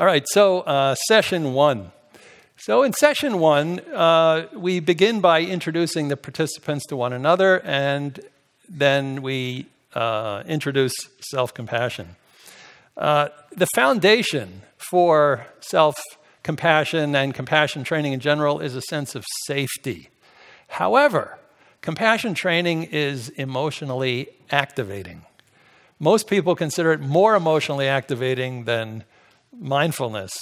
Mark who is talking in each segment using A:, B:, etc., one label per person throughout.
A: All right, so session one. So in session one, we begin by introducing the participants to one another, and then we introduce self-compassion. The foundation for self-compassion and compassion training in general is a sense of safety. However, compassion training is emotionally activating. Most people consider it more emotionally activating than mindfulness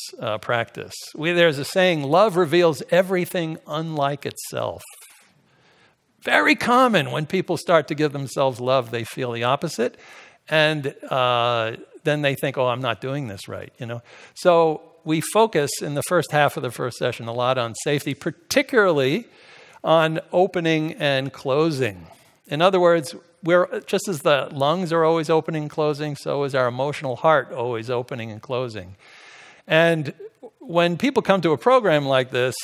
A: practice. There's a saying, love reveals everything unlike itself. Very common when people start to give themselves love, they feel the opposite. And then they think, oh, I'm not doing this right, So we focus in the first half of the first session a lot on safety, particularly on opening and closing. In other words, just as the lungs are always opening and closing, so is our emotional heart always opening and closing. And when people come to a program like this,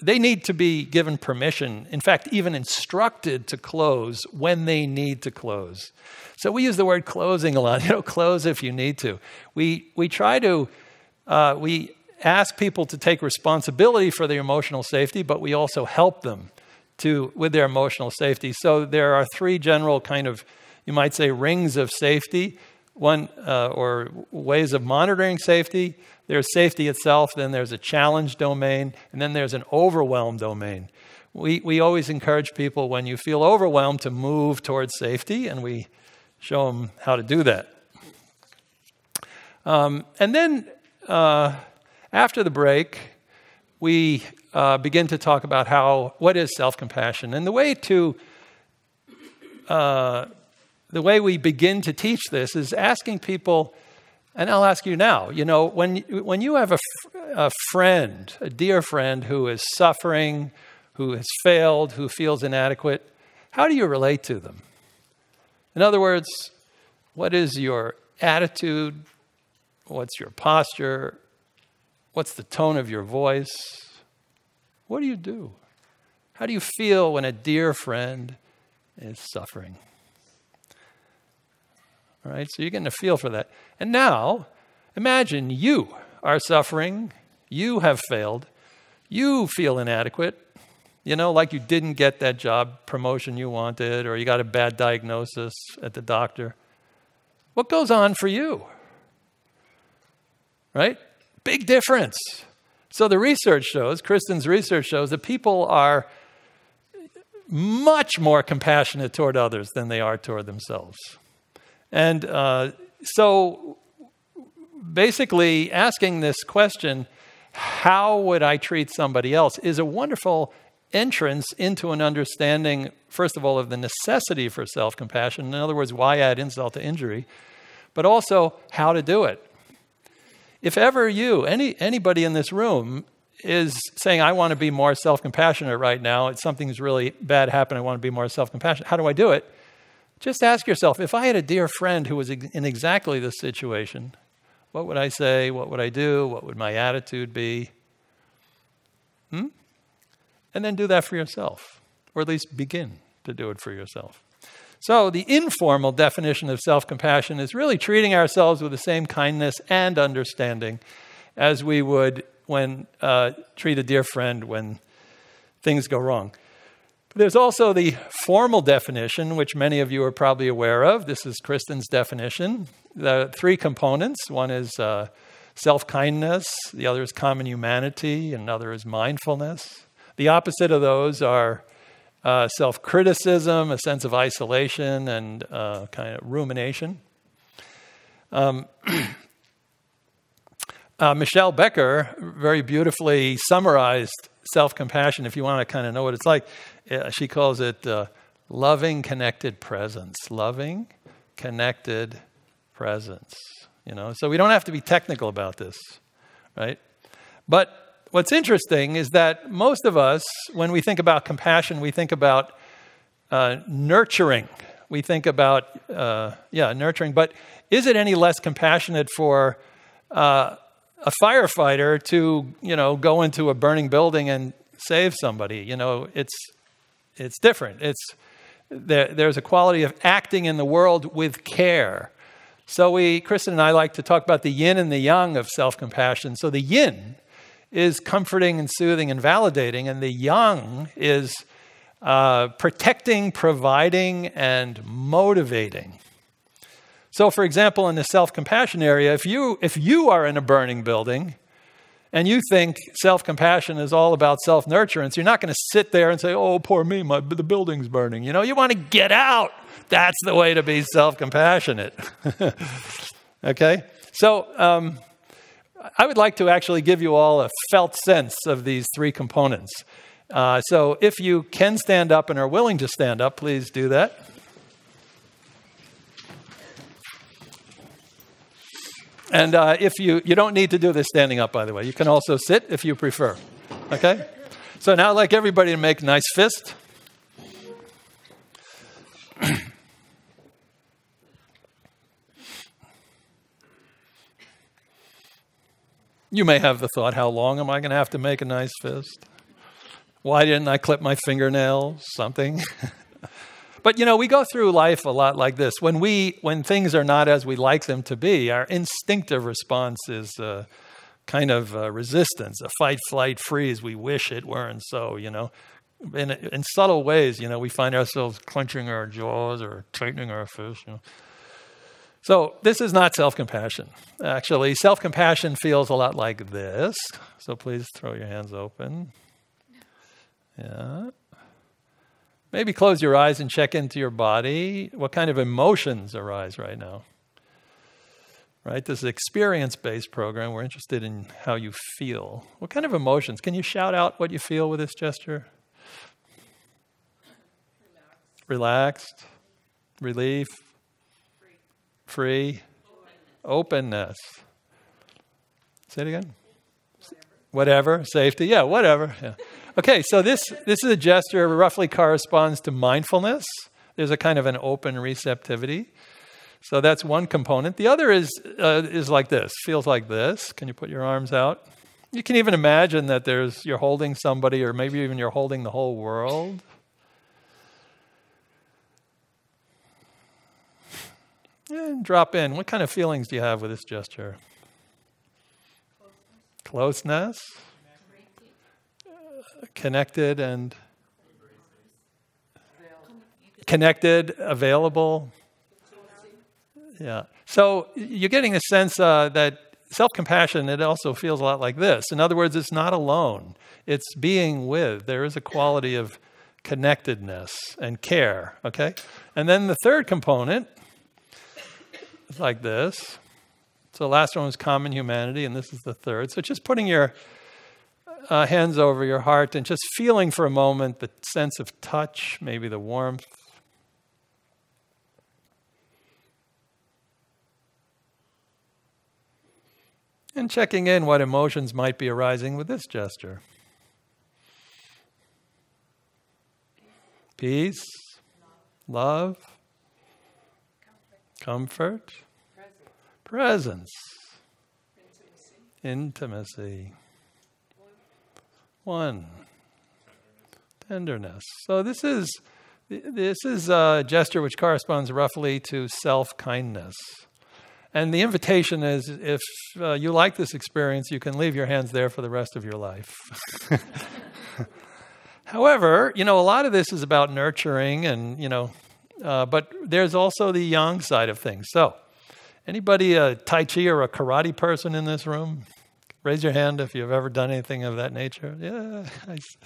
A: they need to be given permission, in fact, even instructed to close when they need to close. So we use the word closing a lot. Close if you need to. We ask people to take responsibility for their emotional safety, but we also help them with their emotional safety. So there are three general kind of, you might say, rings of safety, or ways of monitoring safety. There's safety itself, then there's a challenge domain, and then there's an overwhelm domain. We always encourage people, when you feel overwhelmed, to move towards safety, and we show them how to do that. And then after the break, we begin to talk about what is self-compassion. And the way we begin to teach this is asking people, and I'll ask you now, when you have a friend, a dear friend who is suffering, who has failed, who feels inadequate, how do you relate to them? In other words, what is your attitude? What's your posture? What's the tone of your voice? What do you do? How do you feel when a dear friend is suffering? All right, so you're getting a feel for that. And now, imagine you are suffering, you have failed, you feel inadequate, like you didn't get that job promotion you wanted, or you got a bad diagnosis at the doctor. What goes on for you? Right? Big difference. So the research shows, Kristen's research shows, that people are much more compassionate toward others than they are toward themselves. And so basically asking this question, how would I treat somebody else, is a wonderful entrance into an understanding, first of all, of the necessity for self-compassion. In other words, why add insult to injury, but also how to do it. If ever anybody in this room is saying, I want to be more self-compassionate right now, something's really bad happened, I want to be more self-compassionate, how do I do it? Just ask yourself, if I had a dear friend who was in exactly this situation, what would I say? What would I do? What would my attitude be? And then do that for yourself, or at least begin to do it for yourself. So the informal definition of self-compassion is really treating ourselves with the same kindness and understanding as we would treat a dear friend when things go wrong. There's also the formal definition, which many of you are probably aware of. This is Kristen's definition. The three components. One is self-kindness. The other is common humanity. And another is mindfulness. The opposite of those are self-criticism, a sense of isolation, and kind of rumination. Michelle Becker very beautifully summarized self-compassion, if you want to kind of know what it's like. She calls it loving, connected presence. Loving, connected presence. So we don't have to be technical about this, right? But what's interesting is that most of us, when we think about compassion, we think about nurturing. We think about, nurturing. But is it any less compassionate for a firefighter to, go into a burning building and save somebody? It's different. There's a quality of acting in the world with care So Kristen and I like to talk about the yin and the yang of self-compassion. So the yin is comforting and soothing and validating, and the yang is protecting, providing, and motivating. So, for example, in the self-compassion area, if you are in a burning building and you think self-compassion is all about self-nurturance, you're not going to sit there and say, "Oh, poor me, the building's burning." You want to get out. That's the way to be self-compassionate. Okay? So, I would like to actually give you all a felt sense of these three components. So if you can stand up and are willing to stand up, please do that. And if you don't need to do this standing up, by the way. You can also sit if you prefer. Okay? So now I'd like everybody to make a nice fist. You may have the thought, how long am I going to have to make a nice fist? Why didn't I clip my fingernails? Something. But, we go through life a lot like this. When things are not as we like them to be, our instinctive response is kind of resistance, a fight, flight, freeze. We wish it weren't so, In subtle ways, we find ourselves clenching our jaws or tightening our fists, So this is not self-compassion. Actually, self-compassion feels a lot like this. So please throw your hands open. Yeah. Maybe close your eyes and check into your body. What kind of emotions arise right now? Right? This is an experience-based program. We're interested in how you feel. What kind of emotions? Can you shout out what you feel with this gesture? Relaxed. Relief. Free. Openness. Say it again. Whatever. Safety. Yeah, whatever. Yeah. Okay, so this is a gesture roughly corresponds to mindfulness. There's a kind of an open receptivity. So that's one component. The other is like this, feels like this. Can you put your arms out? You can even imagine that you're holding somebody, or maybe even you're holding the whole world. And drop in. What kind of feelings do you have with this gesture? Closeness. Connected and connected, available. Yeah. So you're getting a sense that self-compassion, it also feels a lot like this. In other words, it's not alone. It's being with. There is a quality of connectedness and care. Okay? And then the third component is like this. So the last one was common humanity, and this is the third. So just putting your hands over your heart and just feeling for a moment the sense of touch, maybe the warmth. And checking in what emotions might be arising with this gesture. Peace, love, comfort, presence, intimacy. One, tenderness. So this is a gesture which corresponds roughly to self-kindness. And the invitation is, if you like this experience, you can leave your hands there for the rest of your life. However, a lot of this is about nurturing and, but there's also the yang side of things. So anybody a Tai Chi or a karate person in this room? Raise your hand if you've ever done anything of that nature. Yeah. Nice.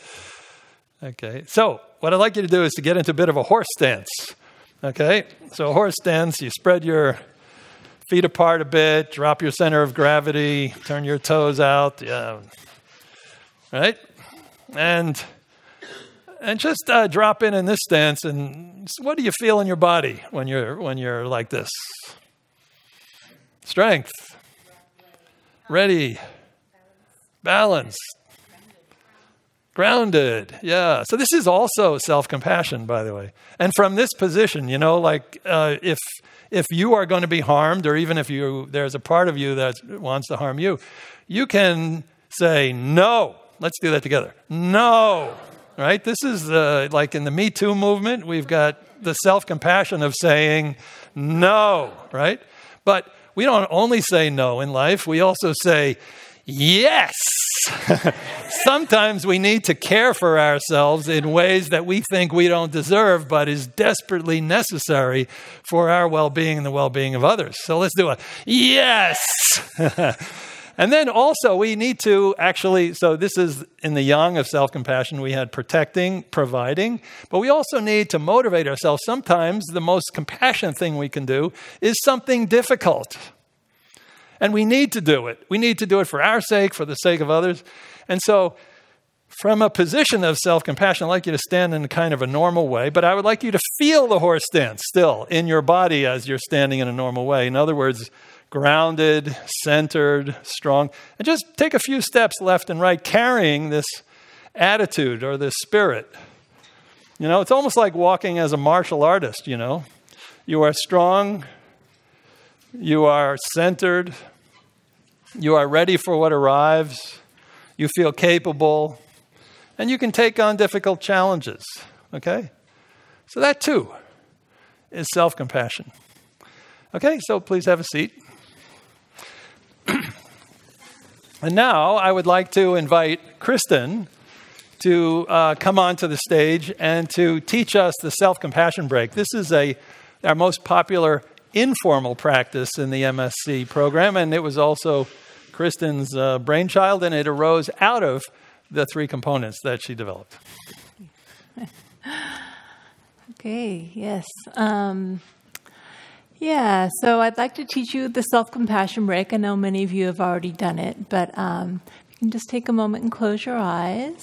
A: Okay. So what I'd like you to do is to get into a bit of a horse stance. Okay. So a horse stance, you spread your feet apart a bit, drop your center of gravity, turn your toes out. Yeah. Right? And just drop in this stance. And what do you feel in your body when you're like this? Strength. Ready. Balanced. Grounded. Yeah. So this is also self-compassion, by the way. And from this position, if you are going to be harmed, or even if there's a part of you that wants to harm you, you can say no. Let's do that together. No. Right? This is like in the Me Too movement, we've got the self-compassion of saying no. Right? But we don't only say no in life. We also say yes. Sometimes we need to care for ourselves in ways that we think we don't deserve, but is desperately necessary for our well-being and the well-being of others. So let's do a yes. And then also we need to actually, so this is in the yang of self-compassion, we had protecting, providing, but we also need to motivate ourselves. Sometimes the most compassionate thing we can do is something difficult. And we need to do it. We need to do it for our sake, for the sake of others. And so from a position of self-compassion, I'd like you to stand in kind of a normal way, but I would like you to feel the horse stance still in your body as you're standing in a normal way. In other words, grounded, centered, strong, and just take a few steps left and right, carrying this attitude or this spirit. You know, it's almost like walking as a martial artist, you know. You are strong, you are centered, you are ready for what arrives, you feel capable, and you can take on difficult challenges, okay? So that too is self-compassion. Okay, so please have a seat. And now I would like to invite Kristen to come onto the stage and to teach us the self-compassion break. This is our most popular informal practice in the MSC program, and it was also Kristen's brainchild, and it arose out of the 3 components that she developed.
B: Okay, yes. So I'd like to teach you the self-compassion break. I know many of you have already done it, but you can just take a moment and close your eyes.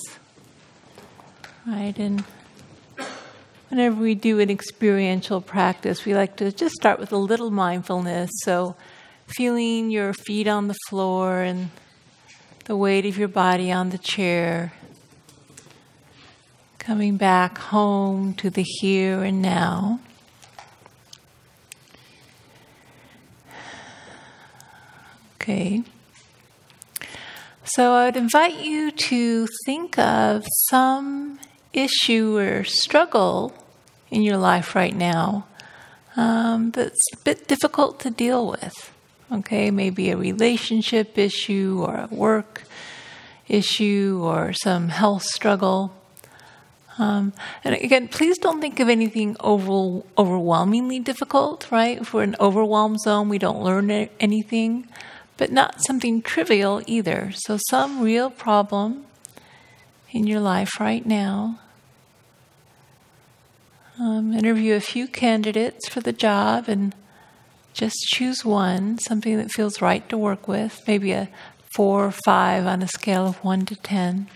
B: Right, and whenever we do an experiential practice, we like to just start with a little mindfulness. So feeling your feet on the floor and the weight of your body on the chair. Coming back home to the here and now. Okay. So I would invite you to think of some issue or struggle in your life right now that's a bit difficult to deal with. Okay, maybe a relationship issue or a work issue or some health struggle. And again, please don't think of anything overwhelmingly difficult, right? If we're in overwhelm zone, we don't learn anything, but not something trivial either. So some real problem in your life right now. Interview a few candidates for the job and just choose one, something that feels right to work with, maybe a 4 or 5 on a scale of 1 to 10.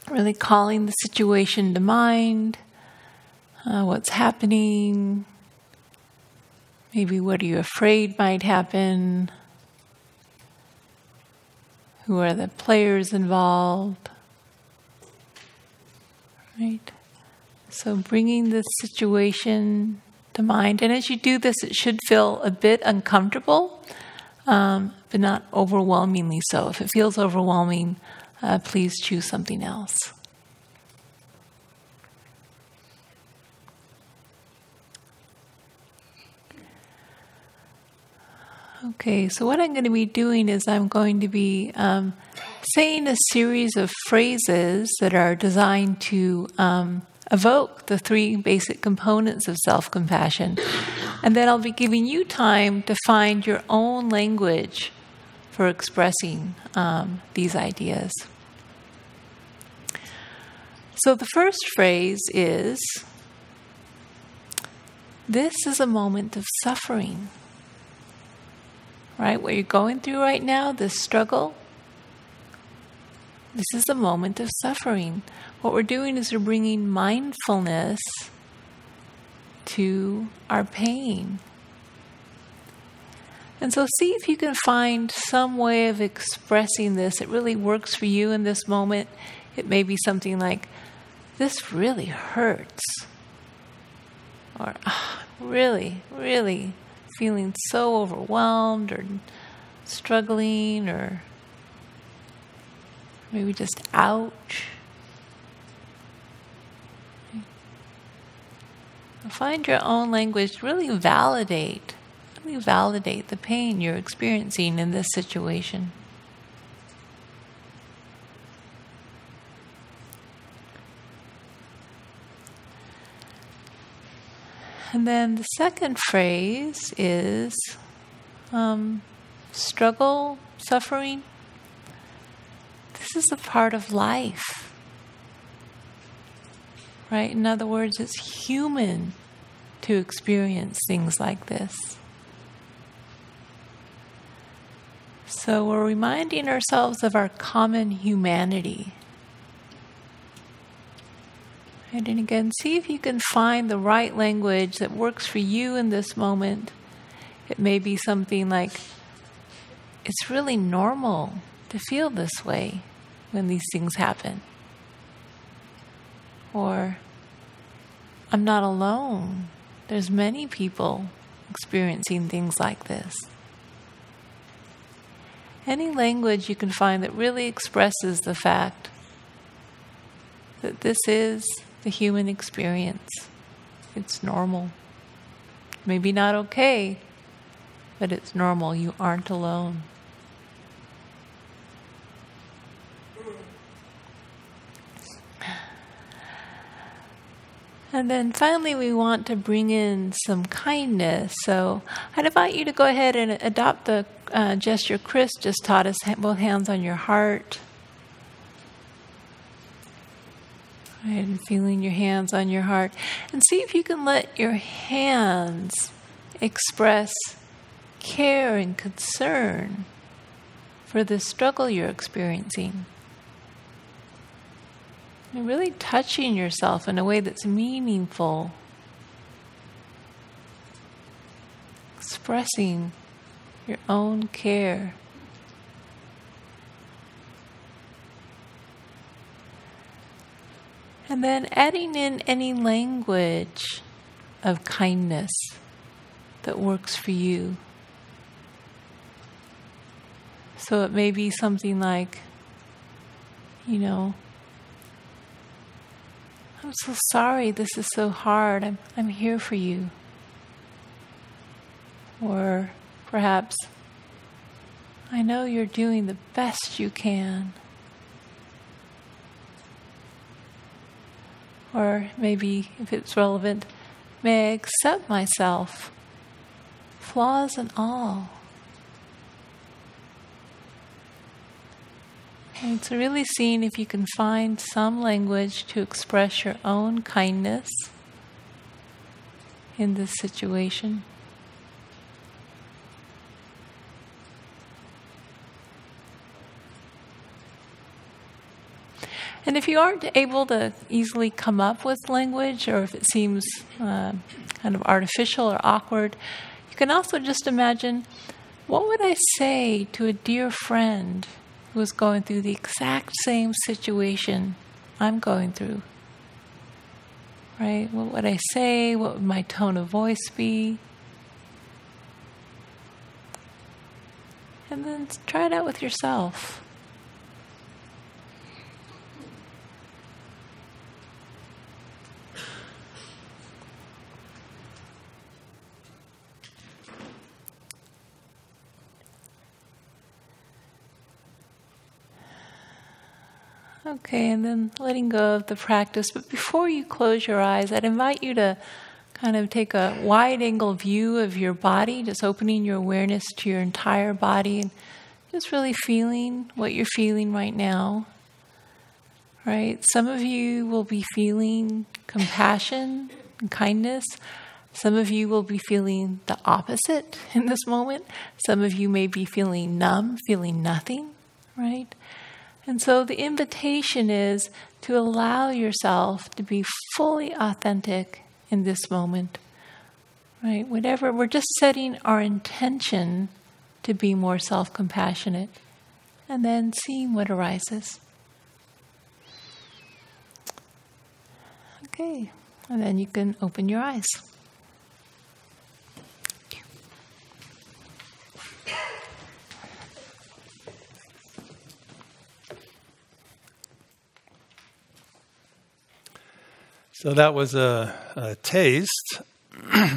B: Really calling the situation to mind, what's happening, maybe what are you afraid might happen, who are the players involved, right? So bringing the situation to mind, and as you do this, it should feel a bit uncomfortable, but not overwhelmingly so. If it feels overwhelming, please choose something else. Okay, so what I'm going to be doing is I'm going to be saying a series of phrases that are designed to evoke the 3 basic components of self-compassion. And then I'll be giving you time to find your own language for expressing these ideas. So the first phrase is, this is a moment of suffering. Right? What you're going through right now, this struggle, this is a moment of suffering. What we're doing is we're bringing mindfulness to our pain. And so see if you can find some way of expressing this that really works for you in this moment. It may be something like, this really hurts. Or, really, really feeling so overwhelmed or struggling, or maybe just ouch. Find your own language. Really validate the pain you're experiencing in this situation. And then the second phrase is struggle, suffering. This is a part of life. Right? In other words, it's human to experience things like this. So we're reminding ourselves of our common humanity. And again, see if you can find the right language that works for you in this moment. It may be something like, it's really normal to feel this way when these things happen. Or, I'm not alone. There's many people experiencing things like this. Any language you can find that really expresses the fact that this is the human experience. It's normal. Maybe not okay, but it's normal. You aren't alone. And then finally, we want to bring in some kindness. So I'd invite you to go ahead and adopt the gesture Chris just taught us, both hands on your heart. Right, and feeling your hands on your heart. And see if you can let your hands express care and concern for the struggle you're experiencing. And really touching yourself in a way that's meaningful. Expressing your own care. And then adding in any language of kindness that works for you. So it may be something like, I'm so sorry, this is so hard. I'm here for you. Or perhaps, I know you're doing the best you can. Or maybe, if it's relevant, may I accept myself, flaws and all. And so really seeing if you can find some language to express your own kindness in this situation. And if you aren't able to easily come up with language, or if it seems kind of artificial or awkward, you can also just imagine, what would I say to a dear friend who is going through the exact same situation I'm going through? Right? What would I say? What would my tone of voice be? And then try it out with yourself. Okay, and then letting go of the practice. But before you close your eyes, I'd invite you to kind of take a wide-angle view of your body, just opening your awareness to your entire body and just really feeling what you're feeling right now. Right? Some of you will be feeling compassion and kindness. Some of you will be feeling the opposite in this moment. Some of you may be feeling numb, feeling nothing, right? And so the invitation is to allow yourself to be fully authentic in this moment, right? Whatever, we're just setting our intention to be more self-compassionate and then seeing what arises. Okay, and then you can open your eyes.
A: So that was a taste.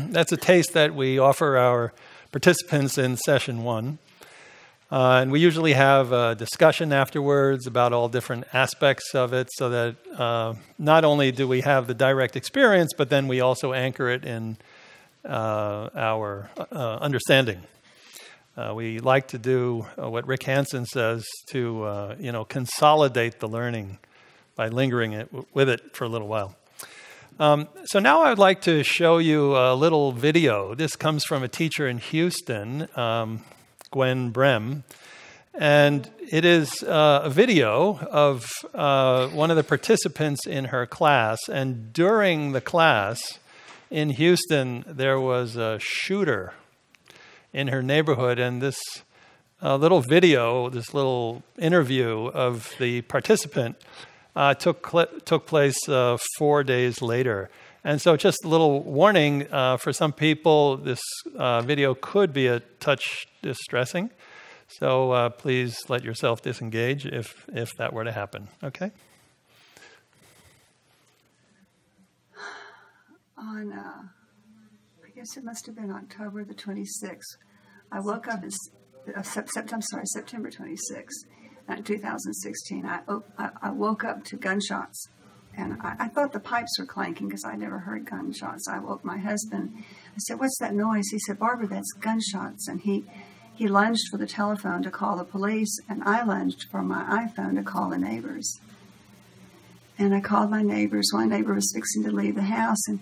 A: That's a taste that we offer our participants in session 1. And we usually have a discussion afterwards about all different aspects of it so that not only do we have the direct experience, but then we also anchor it in our understanding. We like to do what Rick Hansen says to consolidate the learning by lingering with it for a little while. So now I would like to show you a little video. This comes from a teacher in Houston, Gwen Brem, and it is a video of one of the participants in her class. And during the class in Houston, there was a shooter in her neighborhood, and this little video, this little interview of the participant took place 4 days later. And so just a little warning, for some people, this video could be a touch distressing. So please let yourself disengage if that were to happen. Okay?
C: On, I guess it must have been October the 26th, I woke up, September 26th, 2016. I woke up to gunshots. And I thought the pipes were clanking because I never heard gunshots. I woke my husband. I said, "What's that noise?" He said, "Barbara, that's gunshots." And he lunged for the telephone to call the police, and I lunged for my iPhone to call the neighbors. And I called my neighbors. One neighbor was fixing to leave the house, and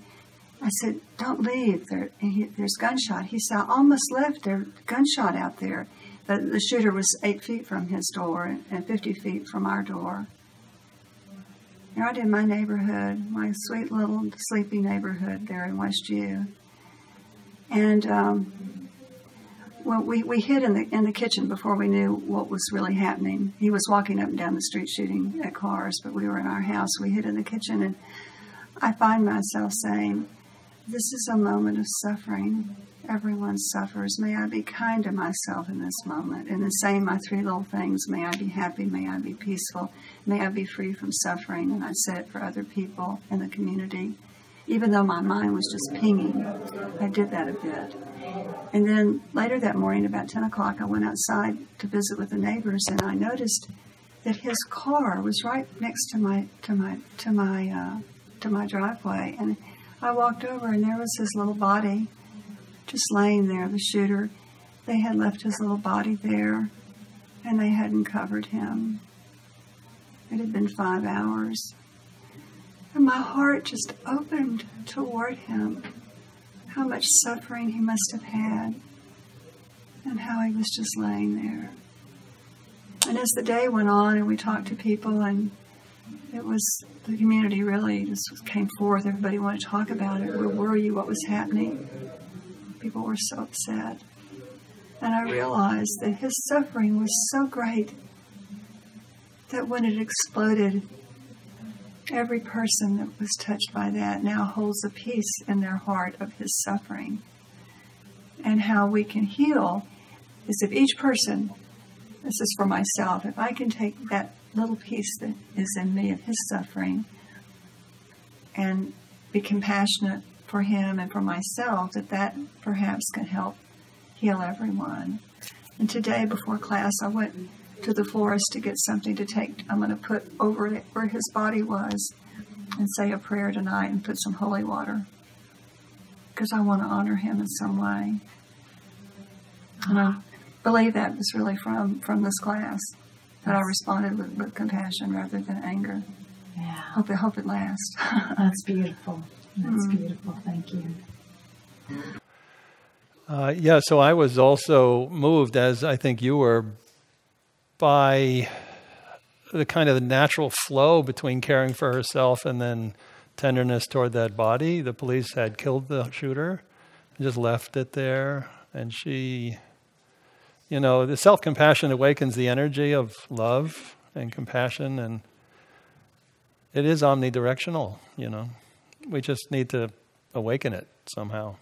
C: I said, "Don't leave. There's gunshot." He said, "I almost left. There's gunshot out there." The shooter was 8 feet from his door and 50 feet from our door. Out in my neighborhood, my sweet little sleepy neighborhood there in Westview. And well, we hid in the kitchen before we knew what was really happening. He was walking up and down the street shooting at cars, but we were in our house. We hid in the kitchen, and I find myself saying, "This is a moment of suffering. Everyone suffers. May I be kind to myself in this moment." And then saying my 3 little things: may I be happy, may I be peaceful, may I be free from suffering. And I said it for other people in the community. Even though my mind was just pinging, I did that a bit. And then later that morning, about 10 o'clock, I went outside to visit with the neighbors, and I noticed that his car was right next to my driveway. And I walked over, and there was his little body just laying there, the shooter. They had left his little body there, and they hadn't covered him. It had been 5 hours. And my heart just opened toward him, how much suffering he must have had, and how he was just laying there. And as the day went on, and we talked to people, and it was, the community really just came forth. Everybody wanted to talk about it. Where were you? What was happening? People were so upset. And I realized that his suffering was so great that when it exploded, every person that was touched by that now holds a piece in their heart of his suffering. And how we can heal is if each person, this is for myself, if I can take that little piece that is in me of his suffering and be compassionate for him and for myself, that perhaps can help heal everyone. And today before class, I went to the forest to get something to take. I'm going to put over it where his body was and say a prayer tonight and put some holy water, because I want to honor him in some way. And I believe that was really from this class, that I responded with compassion rather than anger.
D: Yeah.
C: Hope it lasts.
D: That's beautiful. That's beautiful. Thank you.
A: So I was also moved, as I think you were, by the kind of the natural flow between caring for herself and then tenderness toward that body. The police had killed the shooter and just left it there. And she, the self-compassion awakens the energy of love and compassion, and it is omnidirectional, We just need to awaken it somehow.